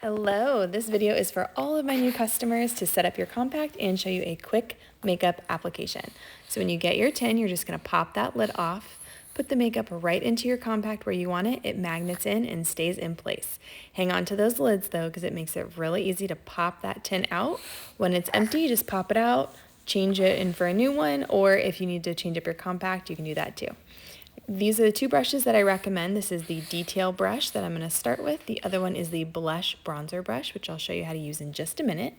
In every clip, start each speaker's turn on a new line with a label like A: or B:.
A: Hello, this video is for all of my new customers to set up your compact and show you a quick makeup application. So when you get your tin, you're just gonna pop that lid off, put the makeup right into your compact where you want it. It magnets in and stays in place. Hang on to those lids though, because it makes it really easy to pop that tin out. When it's empty, just pop it out, change it in for a new one, or if you need to change up your compact, you can do that too. These are the two brushes that I recommend. This is the detail brush that I'm going to start with. The other one is the blush bronzer brush, which I'll show you how to use in just a minute.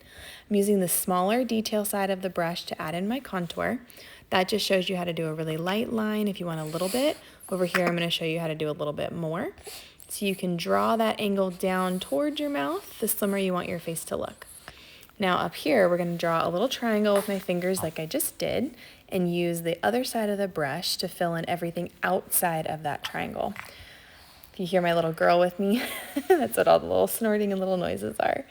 A: I'm using the smaller detail side of the brush to add in my contour. That just shows you how to do a really light line if you want a little bit. Over here, I'm going to show you how to do a little bit more. So you can draw that angle down towards your mouth, the slimmer you want your face to look. Now up here, we're going to draw a little triangle with my fingers like I just did and use the other side of the brush to fill in everything outside of that triangle. If you hear my little girl with me, that's what all the little snorting and little noises are.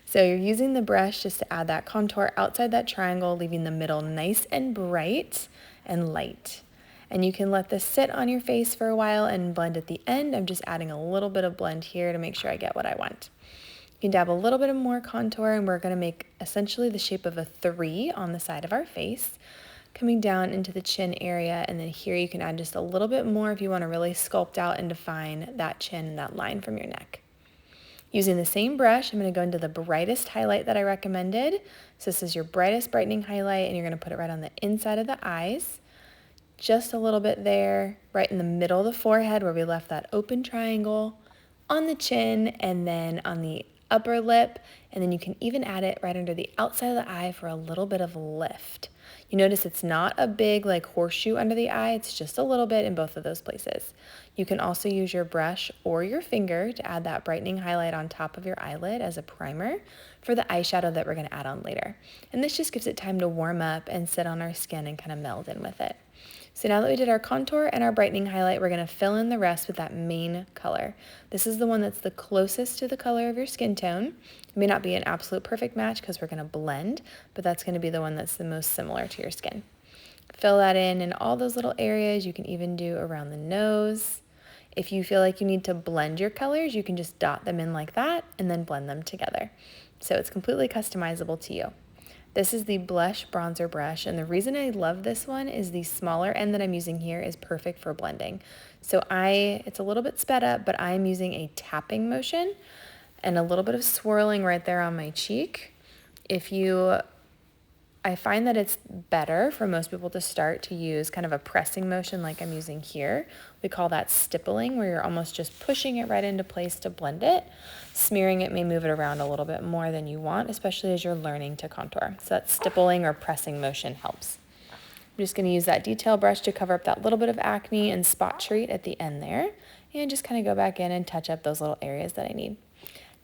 A: So you're using the brush just to add that contour outside that triangle, leaving the middle nice and bright and light. And you can let this sit on your face for a while and blend at the end. I'm just adding a little bit of blend here to make sure I get what I want. You can dab a little bit of more contour, and we're going to make essentially the shape of a 3 on the side of our face, coming down into the chin area, and then here you can add just a little bit more if you want to really sculpt out and define that chin and that line from your neck. Using the same brush, I'm going to go into the brightest highlight that I recommended. So this is your brightest brightening highlight, and you're going to put it right on the inside of the eyes, just a little bit there, right in the middle of the forehead where we left that open triangle, on the chin, and then on the upper lip, and then you can even add it right under the outside of the eye for a little bit of lift. You notice it's not a big like horseshoe under the eye, it's just a little bit in both of those places. You can also use your brush or your finger to add that brightening highlight on top of your eyelid as a primer for the eyeshadow that we're going to add on later. And this just gives it time to warm up and sit on our skin and kind of meld in with it. So now that we did our contour and our brightening highlight, we're going to fill in the rest with that main color. This is the one that's the closest to the color of your skin tone. It may not be an absolute perfect match because we're going to blend, but that's going to be the one that's the most similar to your skin. Fill that in all those little areas. You can even do around the nose. If you feel like you need to blend your colors, you can just dot them in like that and then blend them together. So it's completely customizable to you. This is the blush bronzer brush, and the reason I love this one is the smaller end that I'm using here is perfect for blending. So it's a little bit sped up, but I'm using a tapping motion and a little bit of swirling right there on my cheek. I find that it's better for most people to start to use kind of a pressing motion like I'm using here. We call that stippling, where you're almost just pushing it right into place to blend it. Smearing it may move it around a little bit more than you want, especially as you're learning to contour. So that stippling or pressing motion helps. I'm just going to use that detail brush to cover up that little bit of acne and spot treat at the end there, and just kind of go back in and touch up those little areas that I need.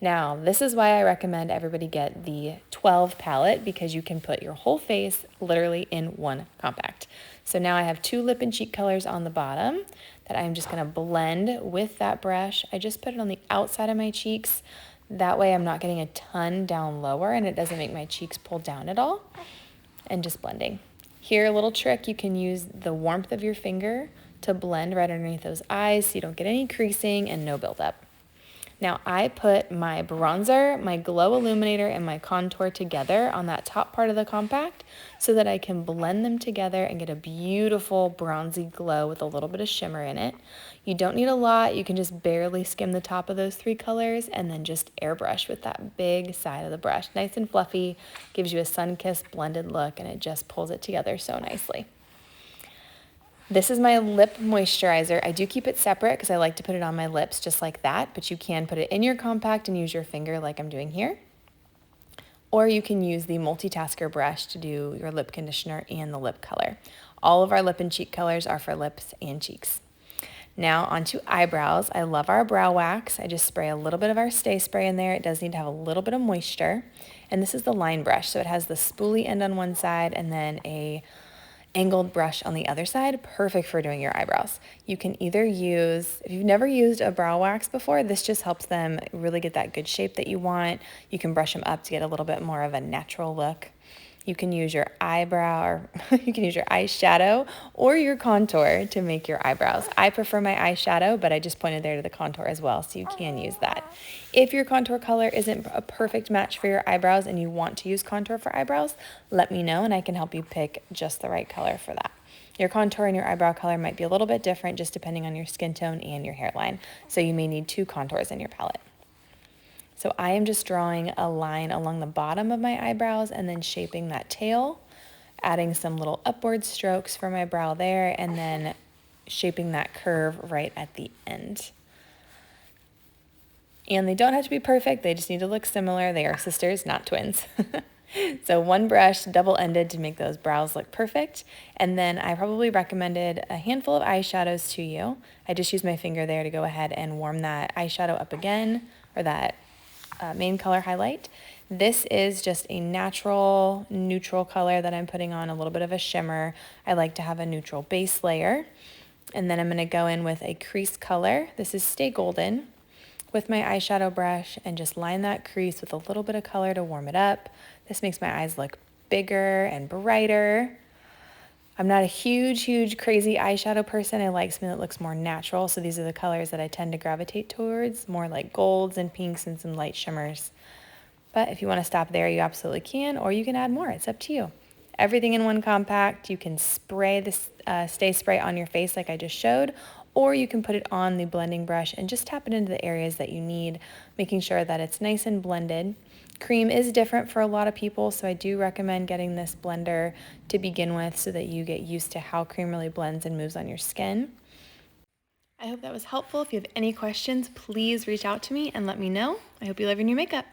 A: Now, this is why I recommend everybody get the 12 palette, because you can put your whole face literally in one compact. So now I have 2 lip and cheek colors on the bottom that I'm just going to blend with that brush. I just put it on the outside of my cheeks. That way I'm not getting a ton down lower and it doesn't make my cheeks pull down at all. And just blending. Here, a little trick, you can use the warmth of your finger to blend right underneath those eyes so you don't get any creasing and no buildup. Now I put my bronzer, my glow illuminator, and my contour together on that top part of the compact so that I can blend them together and get a beautiful bronzy glow with a little bit of shimmer in it. You don't need a lot. You can just barely skim the top of those 3 colors and then just airbrush with that big side of the brush. Nice and fluffy, gives you a sun-kissed blended look, and it just pulls it together so nicely. This is my lip moisturizer. I do keep it separate because I like to put it on my lips just like that, but you can put it in your compact and use your finger like I'm doing here. Or you can use the multitasker brush to do your lip conditioner and the lip color. All of our lip and cheek colors are for lips and cheeks. Now onto eyebrows. I love our brow wax. I just spray a little bit of our Stay Spray in there. It does need to have a little bit of moisture. And this is the line brush. So it has the spoolie end on one side and then a angled brush on the other side, perfect for doing your eyebrows. You can either use, if you've never used a brow wax before, this just helps them really get that good shape that you want. You can brush them up to get a little bit more of a natural look. You can use your eyebrow, or you can use your eyeshadow or your contour to make your eyebrows. I prefer my eyeshadow, but I just pointed there to the contour as well, so you can use that. If your contour color isn't a perfect match for your eyebrows and you want to use contour for eyebrows, let me know and I can help you pick just the right color for that. Your contour and your eyebrow color might be a little bit different just depending on your skin tone and your hairline, so you may need 2 contours in your palette. So I am just drawing a line along the bottom of my eyebrows and then shaping that tail, adding some little upward strokes for my brow there, and then shaping that curve right at the end. And they don't have to be perfect, they just need to look similar. They are sisters, not twins. So one brush, double-ended to make those brows look perfect. And then I probably recommended a handful of eyeshadows to you. I just used my finger there to go ahead and warm that eyeshadow up again, or that main color highlight. This is just a natural neutral color that I'm putting on, a little bit of a shimmer. I like to have a neutral base layer. And then I'm going to go in with a crease color. This is Stay Golden, with my eyeshadow brush and just line that crease with a little bit of color to warm it up. This makes my eyes look bigger and brighter. I'm not a huge, crazy eyeshadow person. I like something that looks more natural, so these are the colors that I tend to gravitate towards, more like golds and pinks and some light shimmers. But if you want to stop there, you absolutely can, or you can add more. It's up to you. Everything in one compact. You can spray this Stay Spray on your face like I just showed, or you can put it on the blending brush and just tap it into the areas that you need, making sure that it's nice and blended. Cream is different for a lot of people, so I do recommend getting this blender to begin with so that you get used to how cream really blends and moves on your skin. I hope that was helpful. If you have any questions, please reach out to me and let me know. I hope you love your new makeup.